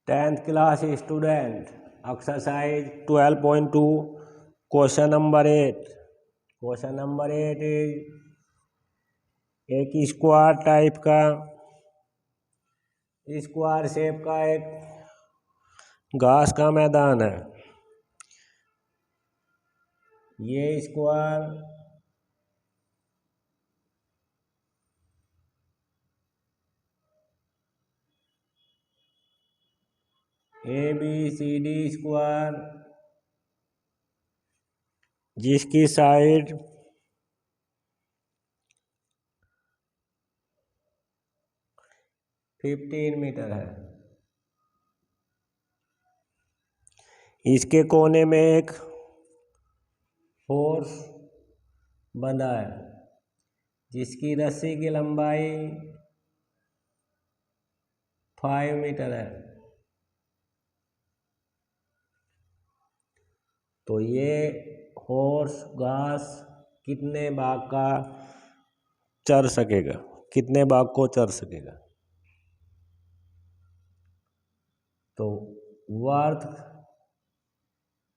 10th class student, exercise 12.2, question number 8. Question number 8 is एक square type का square shape का एक घास का मैदान है। ये स्क्वायर ABCD स्क्वायर जिसकी साइड 15 मीटर है। इसके कोने में एक फोर्स बंधा है जिसकी रस्सी की लंबाई 5 मीटर है। तो ये हॉर्स घास कितने भाग का चर सकेगा, कितने भाग को चर सकेगा? तो वर्थ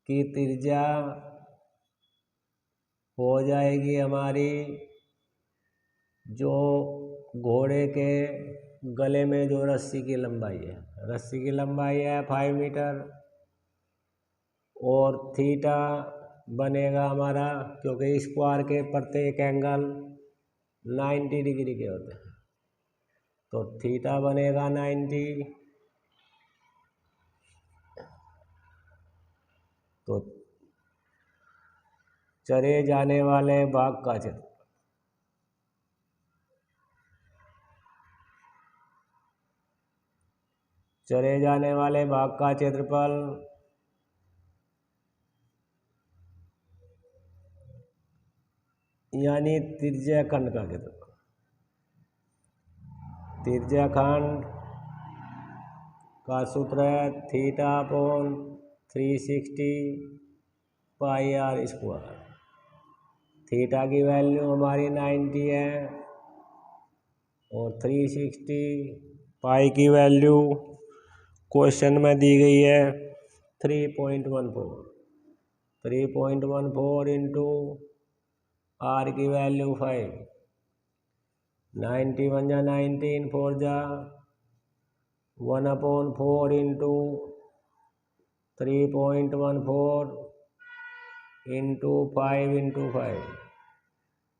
की त्रिज्या हो जाएगी हमारी, जो घोड़े के गले में जो रस्सी की लंबाई है, रस्सी की लंबाई है 5 मीटर, और थीटा बनेगा हमारा, क्योंकि स्क्वायर के प्रत्येक एंगल 90 डिग्री के होते हैं, तो थीटा बनेगा 90। तो चरे जाने वाले भाग का क्षेत्र चरे जाने वाले भाग का क्षेत्रफल यानी त्रिज्याखंड का क्षेत्रफल, त्रिज्याखंड का सूत्र है theta upon 360 pi r square. Theta की वैल्यू हमारी 90 है और 360 पाई की वैल्यू क्वेश्चन में दी गई है 3.14। 3.14 इंटू आर की वैल्यू 5, 90 1 जा 19, 4 जा 1/4 इंटू 3.14 इंटू 5 इंटू 5,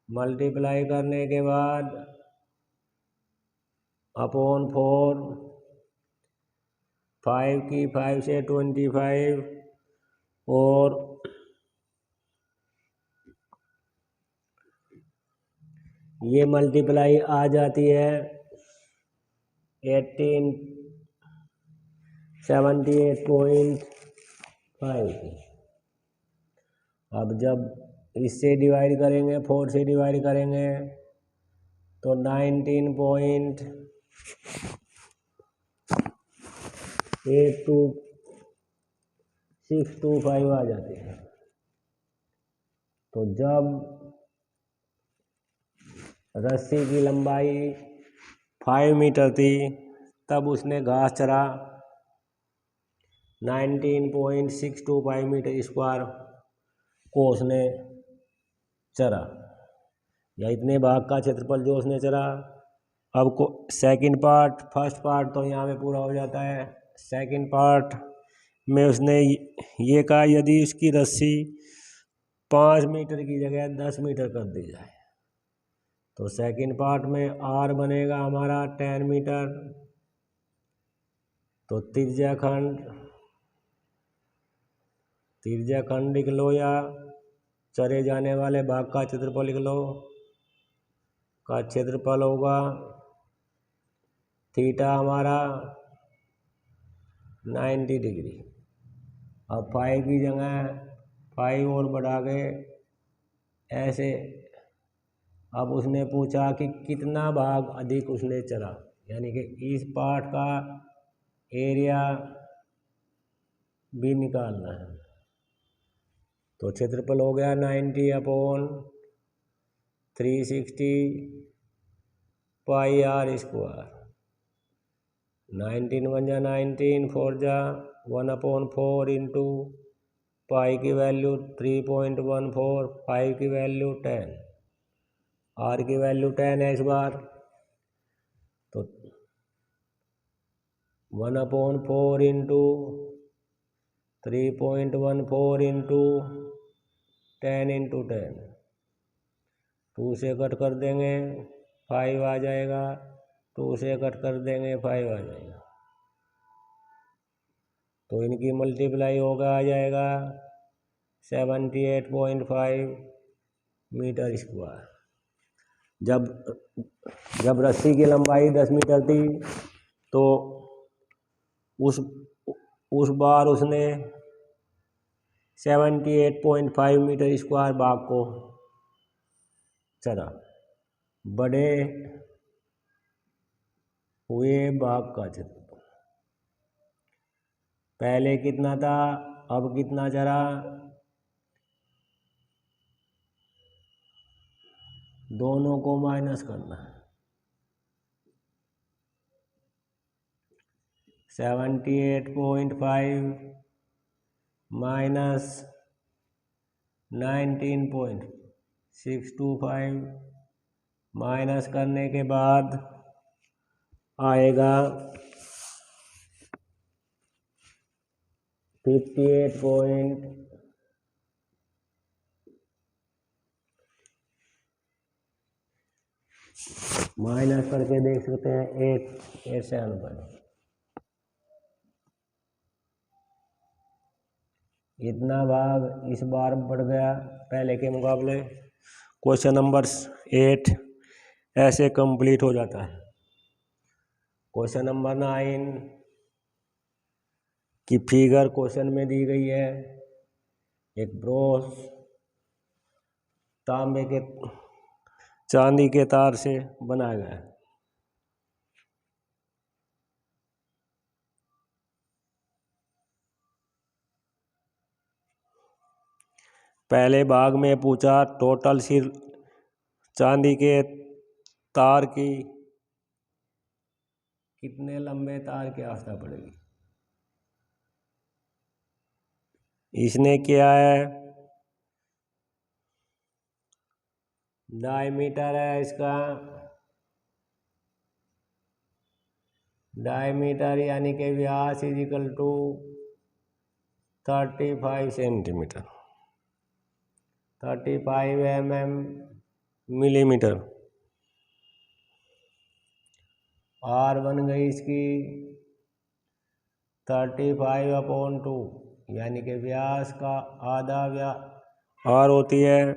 मल्टीप्लाई करने के बाद अपॉन 4, 5 की 5 से 25, और ये मल्टीप्लाई आ जाती है 1878.5। अब जब इससे डिवाइड करेंगे, 4 से डिवाइड करेंगे तो 19.82625 आ जाती है। तो जब रस्सी की लंबाई 5 मीटर थी तब उसने घास चरा 19.625 मीटर स्क्वायर को उसने चरा, या इतने भाग का क्षेत्रफल जो उसने चरा। अब को सेकंड पार्ट, फर्स्ट पार्ट तो यहाँ पे पूरा हो जाता है। सेकंड पार्ट में उसने ये कहा यदि उसकी रस्सी 5 मीटर की जगह 10 मीटर कर दी जाए, तो सेकंड पार्ट में आर बनेगा हमारा 10 मीटर। तो त्रिज्याखंड लिख लो, या चरे जाने वाले भाग का क्षेत्रफल लिख लो। का क्षेत्रफल होगा थीटा हमारा 90 डिग्री। अब 5 की जगह 5 और बढ़ा के ऐसे। अब उसने पूछा कि कितना भाग अधिक उसने चरा, यानी कि इस पार्ट का एरिया भी निकालना है। तो क्षेत्रफल हो गया 90/360 पाई आर स्क्वायर। 19 वन जा 19, 4 जा 1/4 इंटू पाई की वैल्यू 3.14, फाइव की वैल्यू 10, आर की वैल्यू 10 है इस बार। तो 1/4 इंटू 3.14 इंटू 10 इंटू 10, 2 से कट कर देंगे 5 आ जाएगा, 2 से कट कर देंगे 5 आ जाएगा। तो इनकी मल्टीप्लाई होगा आ जाएगा 78.5 मीटर स्क्वायर। जब रस्सी की लंबाई 10 मीटर थी तो उस बार उसने 78.5 मीटर स्क्वायर बाघ को चरा। बड़े हुए बाघ का क्षेत्रफल पहले कितना था, अब कितना चरा, दोनों को माइनस करना है। 78.5 माइनस 19.625 माइनस करने के बाद आएगा 58. माइनस करके देख सकते हैं 8.7 इतना भाग इस बार बढ़ गया पहले के मुकाबले। क्वेश्चन नंबर 8 ऐसे कंप्लीट हो जाता है। क्वेश्चन नंबर 9 की फिगर क्वेश्चन में दी गई है। एक ब्रोस तांबे के चांदी के तार से बनाया गया है। पहले भाग में पूछा टोटल सिर चांदी के तार की कितने लंबे तार की आवश्यकता पड़ेगी। इसने किया है डायमीटर है इसका, डायमीटर यानी कि व्यास equal to 35 centimetre, 35 mm millimetre. आर बन गई इसकी 35/2 यानी कि व्यास का आधा आर होती है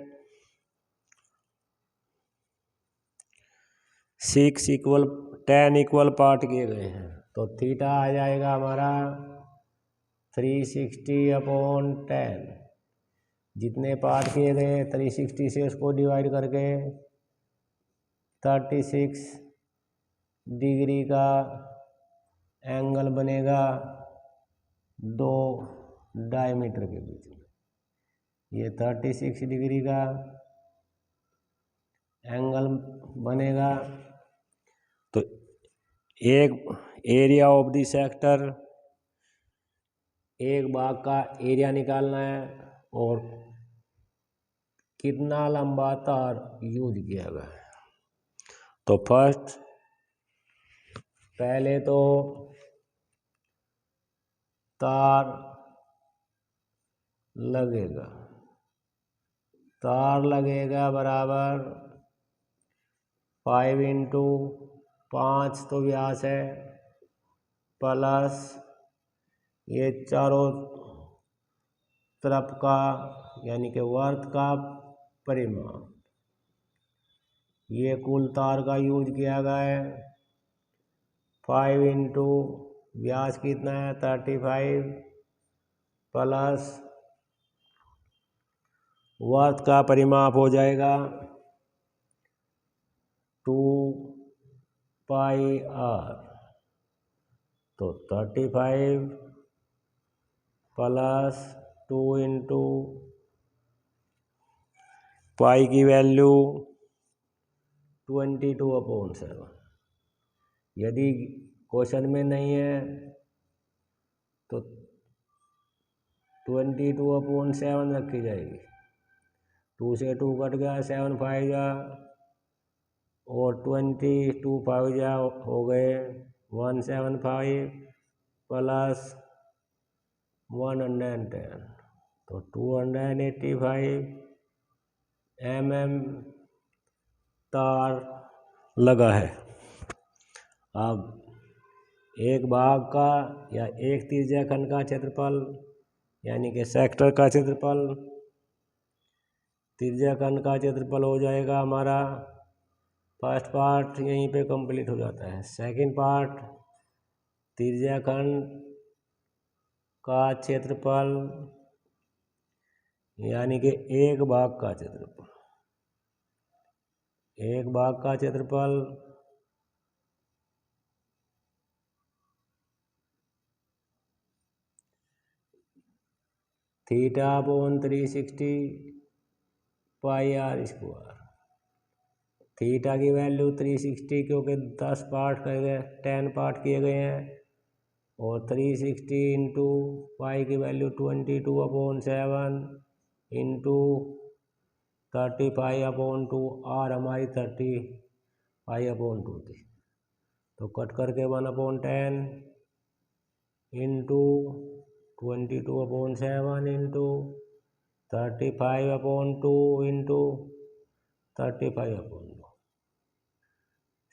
10 इक्वल पार्ट किए गए हैं। तो थीटा आ जाएगा हमारा 360/10। जितने पार्ट किए गए 360 से उसको डिवाइड करके 36 डिग्री का एंगल बनेगा दो डायमीटर के बीच में। ये 36 डिग्री का एंगल बनेगा। तो एक एरिया ऑफ द सेक्टर, एक भाग का एरिया निकालना है और कितना लंबा तार यूज किया गया है। तो फर्स्ट पहले तो तार लगेगा बराबर 5 इंटू 5 तो व्यास है प्लस ये चारों तरफ का यानी कि वर्त का परिमाप। ये कुल तार का यूज किया गया है 5 इंटू व्यास कितना है 35 प्लस वर्त का परिमाप हो जाएगा 2πr। तो 35 प्लस 2 इंटू पाई की वैल्यू 22/7। यदि क्वेश्चन में नहीं है तो 22/7 रखी जाएगी। 2 से 2 कट गया, 7 5 जा और 22 5 जा हो गए 175 प्लस 110 तो 285 तार लगा है। अब एक भाग का या एक त्रिज्याखंड का क्षेत्रफल यानी कि सेक्टर का क्षेत्रफल, त्रिज्याखंड का क्षेत्रफल हो जाएगा हमारा, फर्स्ट पार्ट यहीं पे कंप्लीट हो जाता है। सेकंड पार्ट त्रिज्याखंड का क्षेत्रफल यानी कि एक भाग का क्षेत्रफल, एक भाग का क्षेत्रफल θ/360 पाई r स्क्वायर। थीटा की वैल्यू 360 क्योंकि 10 पार्ट कर गए, 10 पार्ट किए गए हैं, और 360 इंटू पाई की वैल्यू 22/7 इंटू 35/2 आर हमारी 35/2 थी तो कट करके 1/10 इंटू 22/7 इंटू 35/2 इंटू 35/2,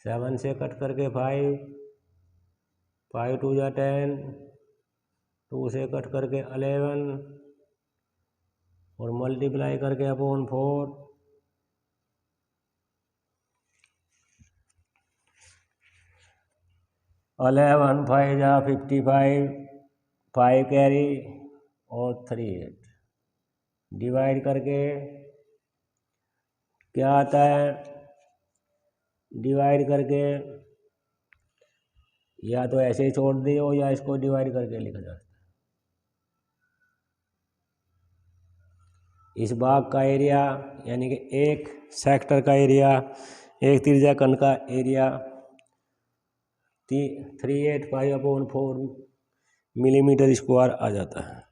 7 से कट करके 5, 5 2 जा 10, 2 से कट करके 11 और मल्टीप्लाई करके अपॉन 4, 11 5 जा 55, 5 कैरी और 3 8 डिवाइड करके क्या आता है, डिवाइड करके या तो ऐसे ही छोड़ दियो या इसको डिवाइड करके लिखा जाता है। इस भाग का एरिया यानी कि एक सेक्टर का एरिया, एक त्रिज्याखंड का एरिया 385/4 मिलीमीटर स्क्वायर आ जाता है।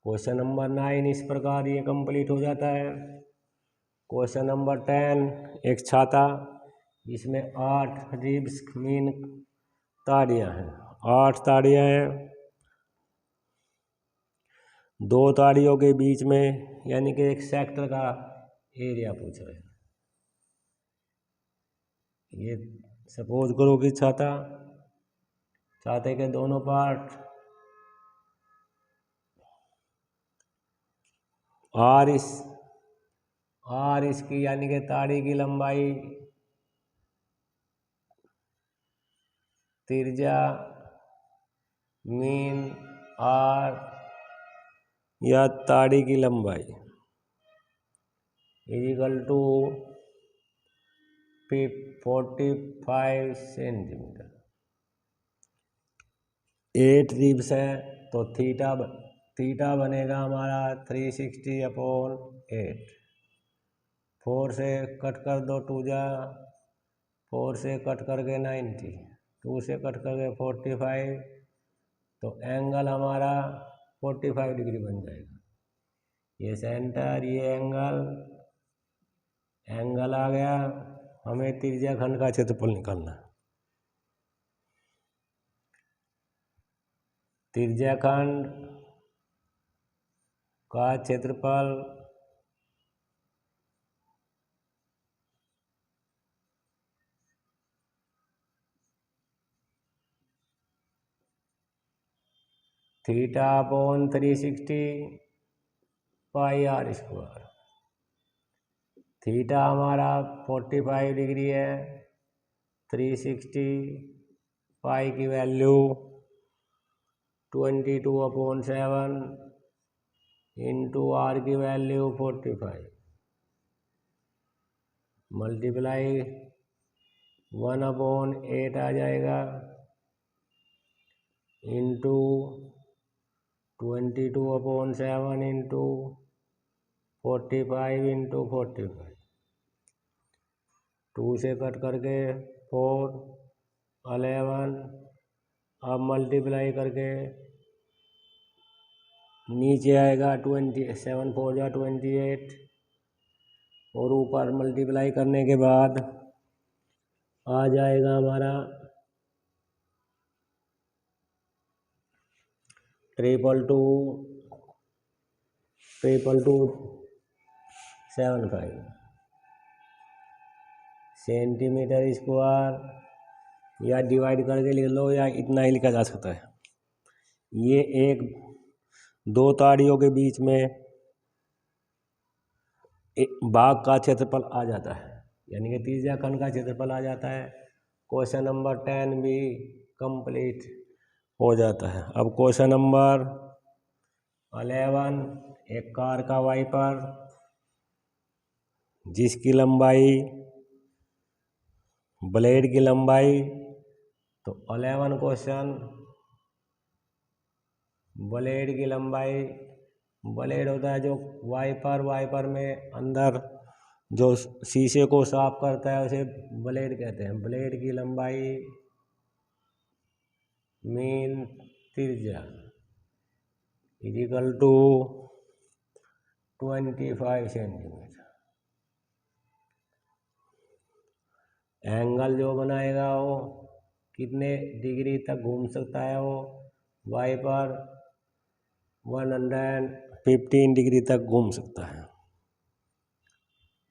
क्वेश्चन नंबर 9 इस प्रकार ये कंप्लीट हो जाता है। क्वेश्चन नंबर 10 एक छाता, इसमें 8 रिब्स मीन ताड़ियाँ हैं, 8 ताड़ियाँ हैं, 2 ताड़ियों के बीच में यानी कि एक सेक्टर का एरिया पूछ रहे हैं। ये सपोज करो कि छाते के दोनों पार्ट आर इसकी यानी कि ताड़ी की लंबाई, त्रिज्या मीन आर या ताड़ी की लंबाई इक्वल टू 45 सेंटीमीटर। 8 रिब्स है तो थीटा बनेगा हमारा 360/8। 4 से कट कर दो 2 जा, 4 से कट करके 90, 2 से कट करके 45 तो एंगल हमारा 45 डिग्री बन जाएगा। ये सेंटर, ये एंगल आ गया। हमें त्रिज्याखंड का क्षेत्रफल निकालना है। त्रिज्याखंड का क्षेत्रफल θ/360 पाई r स्क्वायर। थीटा हमारा 45 डिग्री है, 360 पाई की वैल्यू 22/7 इंटू आर की वैल्यू 45 मल्टीप्लाई 1/8 आ जाएगा इंटू 22/7 इंटू 45 इंटू 45, 2 से कट करके 4, 11। अब मल्टीप्लाई करके नीचे आएगा 27 4 जा 28, और ऊपर मल्टीप्लाई करने के बाद आ जाएगा हमारा 222 सेंटीमीटर स्क्वायर, या डिवाइड करके लिख लो, या इतना ही लिखा जा सकता है। ये एक दो ताड़ियों के बीच में एक बाग का क्षेत्रफल आ जाता है, यानी कि त्रिज्या खंड का क्षेत्रफल आ जाता है। क्वेश्चन नंबर 10 भी कंप्लीट हो जाता है। अब क्वेश्चन नंबर 11, एक कार का वाइपर जिसकी लंबाई ब्लेड की लंबाई, तो 11 क्वेश्चन ब्लेड की लंबाई, ब्लेड होता है जो वाइपर में अंदर जो शीशे को साफ करता है उसे ब्लेड कहते हैं। ब्लेड की लंबाई मीन त्रिज्या इक्वल टू 25 सेंटीमीटर। एंगल जो बनाएगा वो कितने डिग्री तक घूम सकता है, वो वाइपर 115 डिग्री तक घूम सकता है।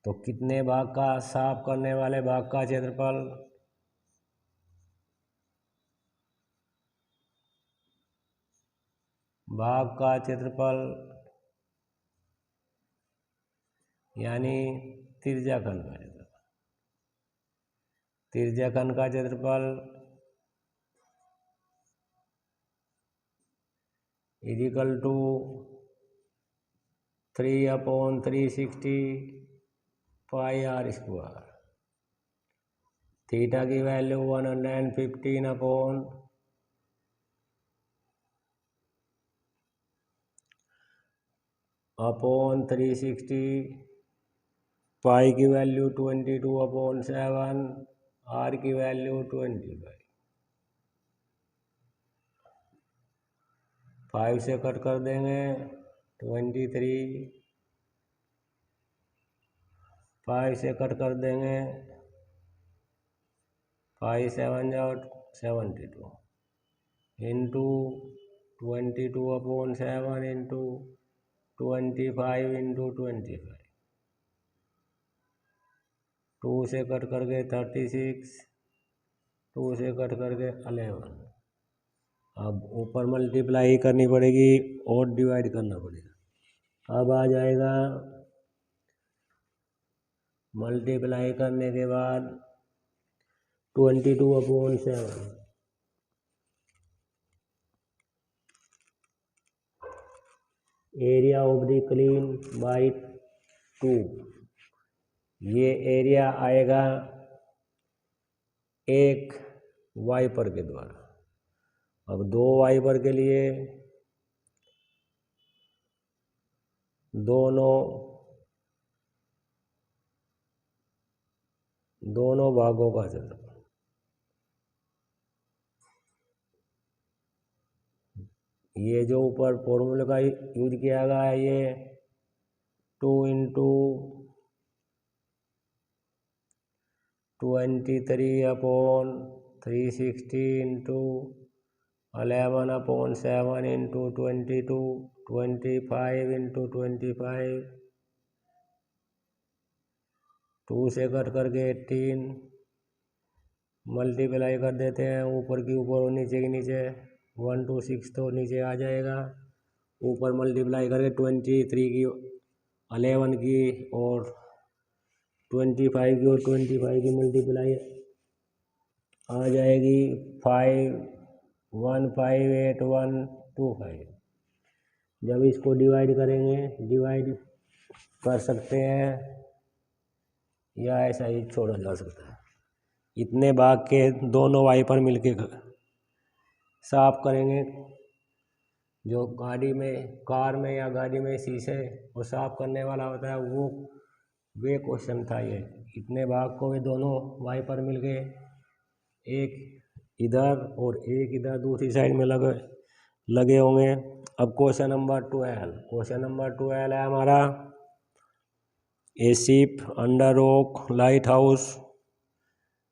तो कितने भाग का साफ करने वाले भाग का क्षेत्रफल, भाग का क्षेत्रफल यानी त्रिज्याखंड का क्षेत्रफल, त्रिज्याखंड का क्षेत्रफल equal to 3/360 pi r square. Theta की वैल्यू 115 अपॉन 360, पाई की वैल्यू 22/7, आर की वैल्यू 25। 5 से कट कर देंगे 23, 5 से कट कर देंगे 5 7 72 इंटू 22/7 इंटू 25 इंटू 25, 2 से कट करके 36, 2 से कट करके 11। अब ऊपर मल्टीप्लाई करनी पड़ेगी और डिवाइड करना पड़ेगा। अब आ जाएगा मल्टीप्लाई करने के बाद 22/7 area of the clean by 2। ये एरिया आएगा एक वाइपर के द्वारा। अब दो वाइपर के लिए दोनों भागों का क्षेत्रफल, ये जो ऊपर फॉर्मूले का यूज किया गया है, ये 2 इंटू 23/360 इंटू 11/7 इंटू 22, 25 इंटू 25, 2 से कट करके 18, मल्टीप्लाई कर देते हैं ऊपर की ऊपर और नीचे की नीचे, 1 2 6 तो नीचे आ जाएगा। ऊपर मल्टीप्लाई करके 23 की 11 की और 25 की और 25 की मल्टीप्लाई आ जाएगी 5158125। जब इसको डिवाइड करेंगे, डिवाइड कर सकते हैं या ऐसा ही छोड़ा जा सकता है। इतने भाग के दोनों वाइपर मिलके साफ करेंगे। जो गाड़ी में, कार में या गाड़ी में शीशे वो साफ करने वाला होता है, वो वे क्वेश्चन था ये। इतने भाग को वे दोनों वाइपर मिलके एक इधर और एक इधर दूसरी साइड में लगे होंगे। अब क्वेश्चन नंबर 12 है हमारा, a ship under rock lighthouse,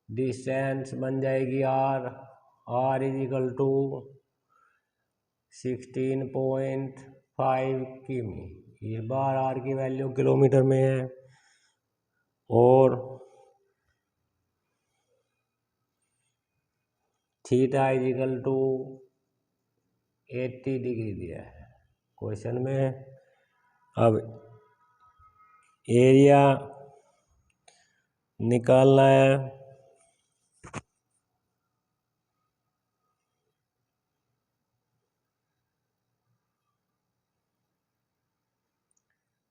distance बन जाएगी R इज इक्वल टू 16.5 किमी। इस बार R की वैल्यू किलोमीटर में है और theta is equal to 80 degree दिया है क्वेश्चन में। अब एरिया निकालना है।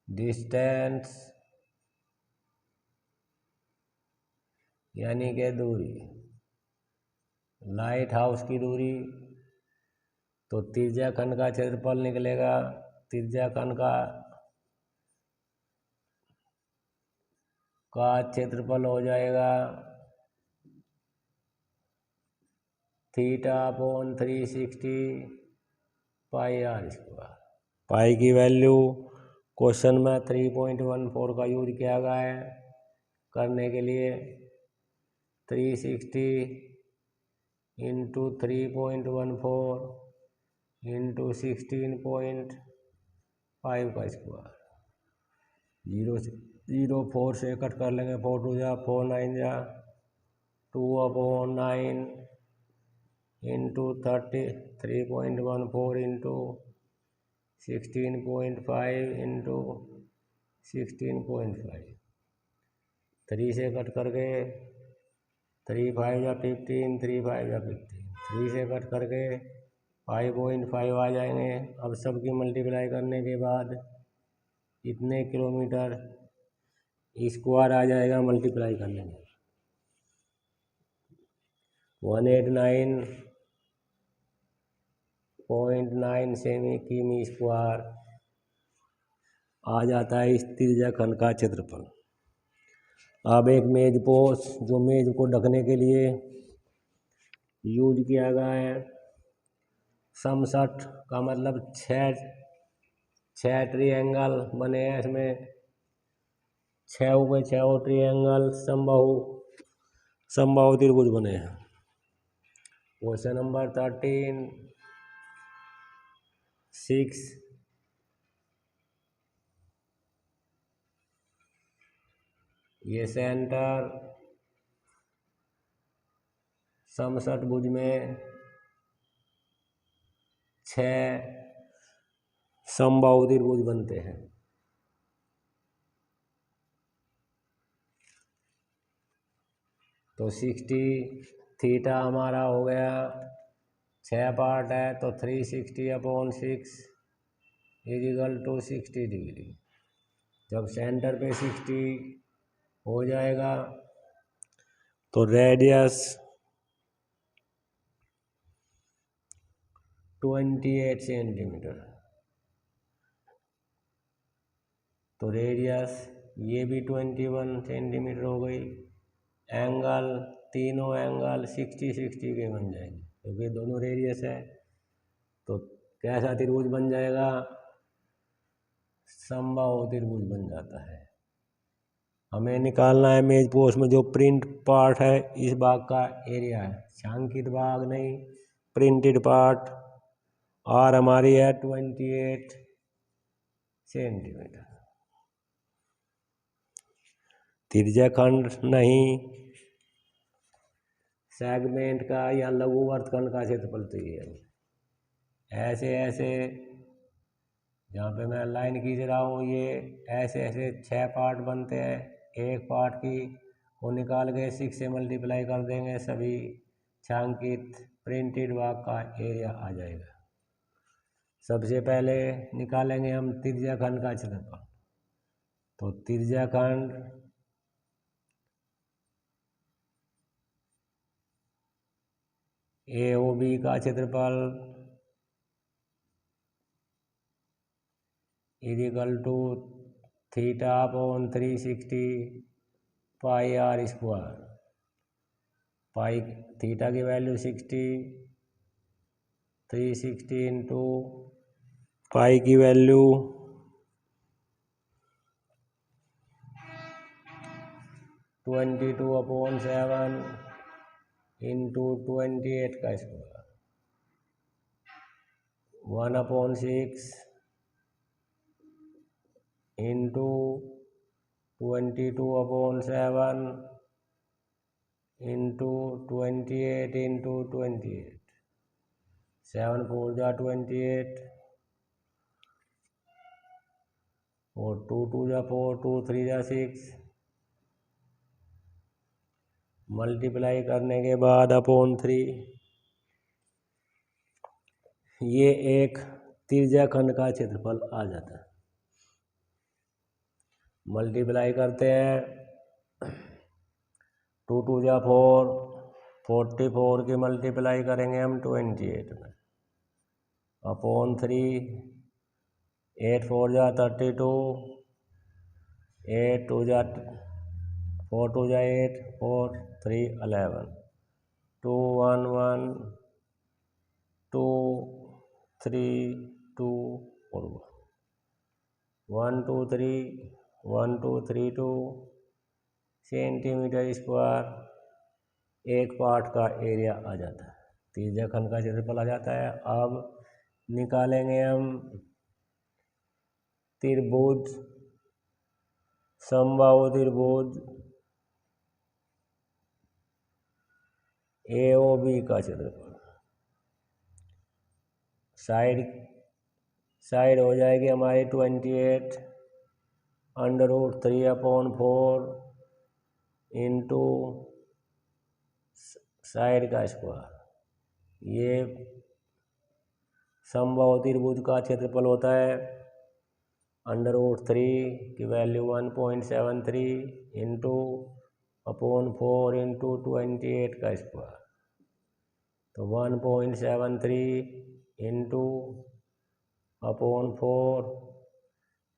डिस्टेंस यानी कि दूरी, लाइट हाउस की दूरी, तो त्रिज्या खंड का क्षेत्रफल निकलेगा। त्रिज्या खंड का क्षेत्रफल हो जाएगा θ/360 पाई R स्क्वायर। पाई की वैल्यू क्वेश्चन में 3.14 का यूज किया गया है करने के लिए। 360 इंटू 3.14 इंटू 16.5 का स्क्वायर। 0.04 से कट कर लेंगे, 4 2 जा 4 9 जा 2/9 इंटू 3.14 इंटू 16.5 इंटू 16.5। 3 से कट करके 3 5 जा 15, 3 5 जा 15, 3 से कट करके 5.5 आ जाएंगे। अब सबकी मल्टीप्लाई करने के बाद इतने किलोमीटर स्क्वायर आ जाएगा मल्टीप्लाई करने में। 189.9 सेमी किमी स्क्वायर आ जाता है इस त्रिज्या खंड का क्षेत्रफल। अब एक मेज पोस्ट, जो मेज को ढकने के लिए यूज किया गया है। समसठ का मतलब छः ट्रायंगल बने हैं इसमें, 6 हो गए 6 ट्रायंगल समबाहु त्रिभुज बने हैं। क्वेश्चन नंबर 13 6 ये सेंटर समसठ भुज में 6 समबाहु त्रिभुज बनते हैं। तो 60 थीटा हमारा हो गया, 6 पार्ट है तो 360/6 इज इक्वल टू 60 डिग्री। जब सेंटर पे 60 हो जाएगा तो रेडियस 28 सेंटीमीटर। तो रेडियस ये भी 21 सेंटीमीटर हो गई। एंगल, तीनों एंगल 60 के बन जाएंगे क्योंकि दोनों रेडियस है। तो कैसा त्रिभुज बन जाएगा? समबाहु त्रिभुज बन जाता है। हमें निकालना है मेज पोस्ट में जो प्रिंट पार्ट है, इस भाग का एरिया है, छांकित भाग नहीं, प्रिंटेड पार्ट। और हमारी है 28 सेंटीमीटर। त्रिज्या खंड नहीं, सेगमेंट का या लघु वर्तखंड का क्षेत्रफल चाहिए। ऐसे ऐसे जहाँ पे मैं लाइन खींच रहा हूँ, ये ऐसे ऐसे 6 पार्ट बनते हैं। एक पार्ट की को निकाल के 6 से मल्टीप्लाई कर देंगे, सभी छांकित प्रिंटेड भाग का एरिया आ जाएगा। सबसे पहले निकालेंगे हम त्रिज्या खंड का क्षेत्रफल। तो त्रिज्या खंड AOB का क्षेत्रफल is equal to θ/360 pi R square. Pi theta की वैल्यू 60, 360 इंटू पाई की वैल्यू 22/7 इंटू 28 का स्क्वायर 1/6 इंटू 22/7 इंटू 28 इंटू 28, 7 4 जा 28 और 2 2 जा 4, 2 3 जा 6, मल्टीप्लाई करने के बाद /3। ये एक त्रिज्याखंड का क्षेत्रफल आ जाता है। मल्टीप्लाई करते हैं, 2 2 जा 4, 44 की मल्टीप्लाई करेंगे हम 28 में /3, 8 4 जा 32, 8 2 जा 4 2 जा 8, 4 3 11, 2 1 1 2 3 2 और 1 2 3 1 2 3 2 सेंटीमीटर स्क्वायर एक पार्ट का एरिया आ जाता है। त्रिज्याखंड का क्षेत्रफल आ जाता है। अब निकालेंगे हम त्रिभुज, समबाहु त्रिभुज AOB का क्षेत्रफल। साइड हो जाएगी हमारी 28 √3/4 इंटू साइड का स्क्वायर। ये समबाहु त्रिभुज का क्षेत्रफल होता है। √3 की वैल्यू 1.73 इंटू /4 इंटू 28 का स्क्वायर, तो 1.73 इंटू /4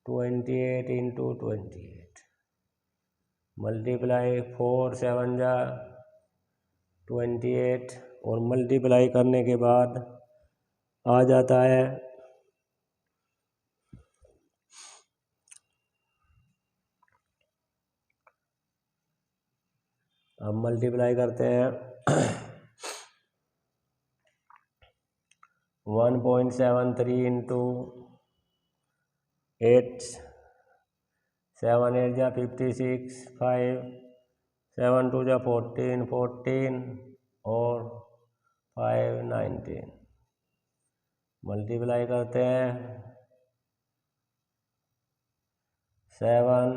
28 इंटू 28 मल्टीप्लाई 4 7 जा 28 और मल्टीप्लाई करने के बाद आ जाता है अब मल्टीप्लाई करते हैं 1.73 इंटू 8 7 8 जा 56, 5 7 2 जा 14 14 और 5 19 मल्टीप्लाई करते हैं 7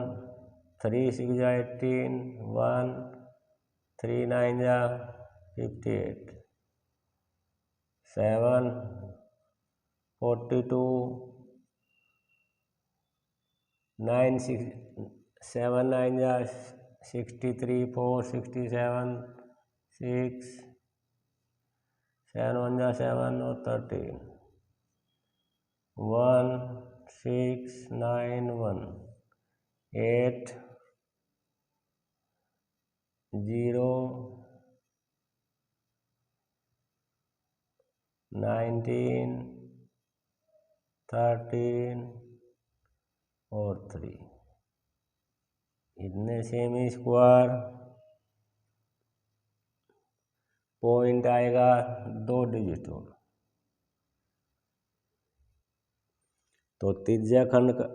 3 6 जा 18, 1 3 9 जा 58, 7 42 9 6 7 9 जा 63, 4 67 6 7 1 जा 7 और 13 1 6 9 1 8 0 19 13 और 3 इतने सेमी स्क्वायर पॉइंट आएगा 2 डिजिट और। तो त्रिज्याखंड का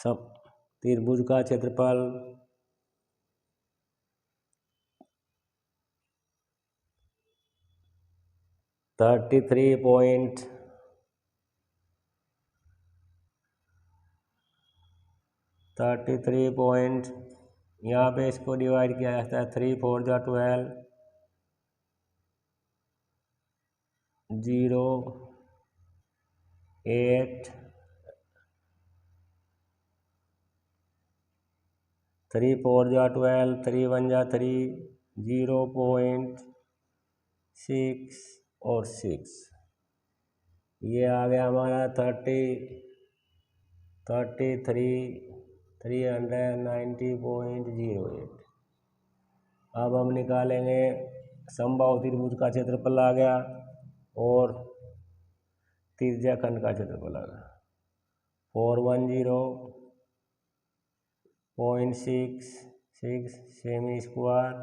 सब त्रिभुज का क्षेत्रफल 33 पॉइंट 33 पॉइंट यहाँ पे इसको डिवाइड किया जाता है 3 4 जा 12 0 8 3 4 जा 12 3 1 जा 3 0.6 और 6 ये आ गया हमारा 390.08। अब हम निकालेंगे समबाहु त्रिभुज का क्षेत्रफल आ गया और त्रिज्या खंड का क्षेत्रफल आ गया 410.66 सेमी स्क्वायर।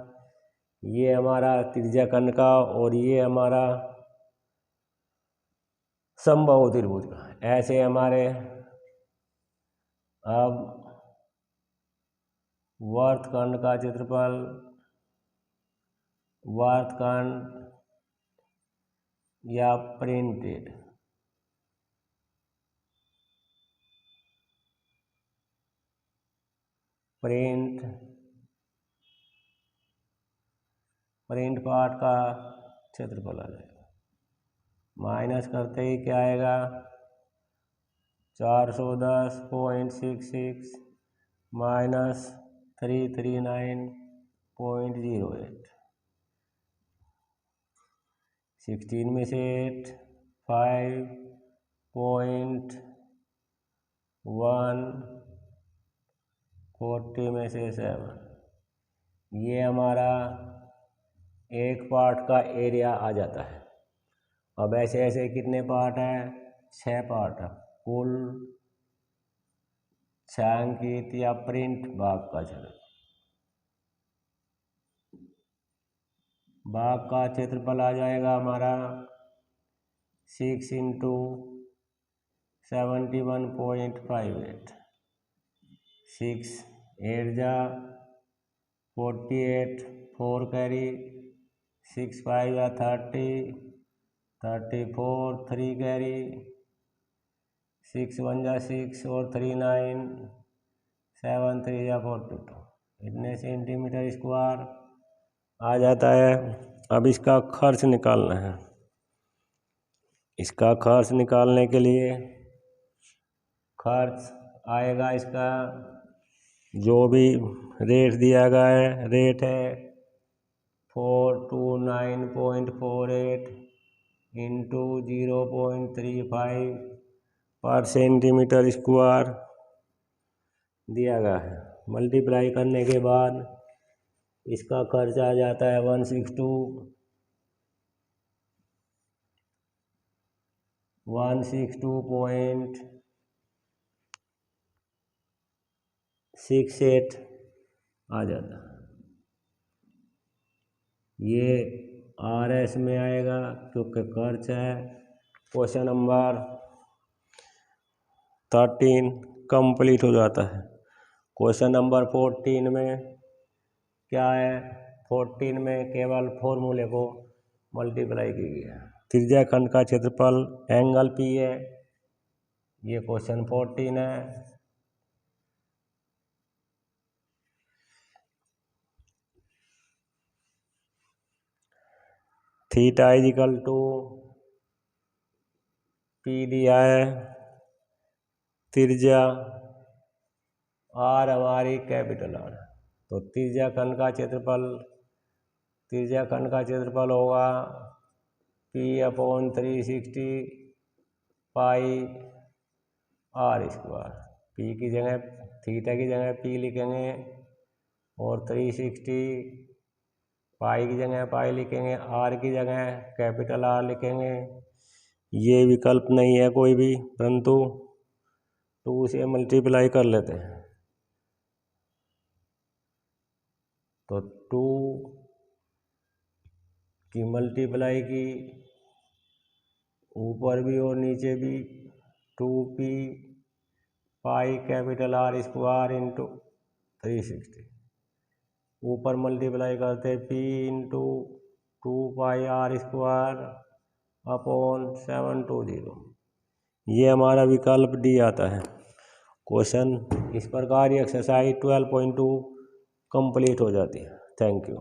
ये हमारा त्रिज्या खंड का और ये हमारा समबाहु त्रिभुज का। ऐसे हमारे अब वर्तखंड का क्षेत्रफल, वर्तखंड या प्रिंट पार्ट का क्षेत्रफल आ जाएगा। माइनस करते ही क्या आएगा 410.66 माइनस 339.08। 16 में से 8, 5.1, 40 में से 7। ये हमारा एक पार्ट का एरिया आ जाता है। अब ऐसे ऐसे कितने पार्ट हैं 6 पार्ट है। कुल छायांकित या प्रिंट भाग का क्षेत्रफल आ जाएगा हमारा 6 × 71.58। 6 8 जा 48, 4 कैरी, 6 5 जा 30, 34, 3 कैरी, 6 1 जा 6 और 3 9, 7 3 जा 42। इतने सेंटीमीटर स्क्वायर आ जाता है। अब इसका खर्च निकालना है। इसका खर्च निकालने के लिए खर्च आएगा इसका जो भी रेट दिया गया है, रेट है 429.48 इंटू 0.35 पर सेंटीमीटर स्क्वायर दिया गया है। मल्टीप्लाई करने के बाद इसका खर्च आ जाता है 162.68 आ जाता है। ये RS में आएगा क्योंकि खर्च है। क्वेश्चन नंबर 13 कंप्लीट हो जाता है। क्वेश्चन नंबर 14 में क्या है, 14 में केवल फॉर्मूले को मल्टीप्लाई की गई है। त्रिज्या खंड का क्षेत्रफल एंगल P है। ये क्वेश्चन 14 है। थीटा = P दिया है। त्रिज्या R हमारी कैपिटल R। तो त्रिज्या खंड का क्षेत्रफल होगा P/360 पाई R स्क्वायर। P की जगह थीटा की जगह P लिखेंगे और 360 पाई की जगह पाई लिखेंगे, R की जगह कैपिटल R लिखेंगे। ये विकल्प नहीं है कोई भी, परंतु 2 से मल्टीप्लाई कर लेते हैं। तो 2 की मल्टीप्लाई की ऊपर भी और नीचे भी 2P pi capital R square into 360। ऊपर मल्टीप्लाई करते P इंटू 2 पाई R स्क्वायर अपॉन 720। ये हमारा विकल्प डी आता है। क्वेश्चन इस प्रकार एक्सरसाइज 12.2 कंप्लीट हो जाती है। Thank you.